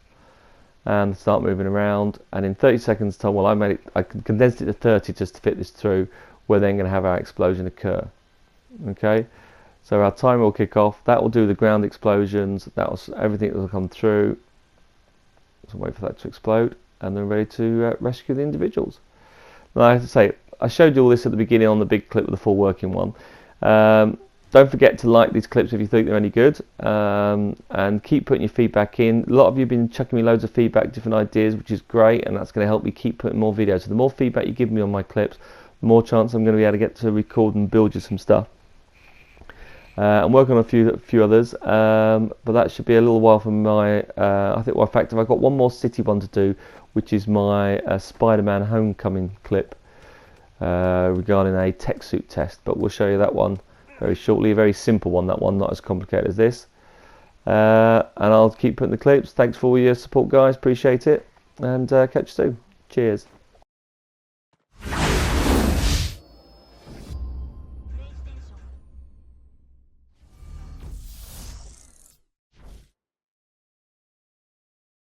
and start moving around, and in 30 seconds time, well I condensed it to 30 just to fit this through, we're then going to have our explosion occur. Okay, so our timer will kick off, that will do the ground explosions, that was everything that will come through. So wait for that to explode, and then ready to rescue the individuals. Now, I have to say, I showed you all this at the beginning on the big clip with the full working one. Don't forget to like these clips if you think they're any good, and keep putting your feedback in. A lot of you have been chucking me loads of feedback, different ideas, which is great, and that's going to help me keep putting more videos. So the more feedback you give me on my clips, the more chance I'm going to be able to get to record and build you some stuff. I'm working on a few others, but that should be a little while from my, I think, well, in fact, I've got one more city one to do, which is my Spider-Man Homecoming clip regarding a tech suit test, but we'll show you that one very shortly. A very simple one, that one, not as complicated as this. And I'll keep putting the clips. Thanks for all your support, guys, appreciate it, and catch you soon. Cheers.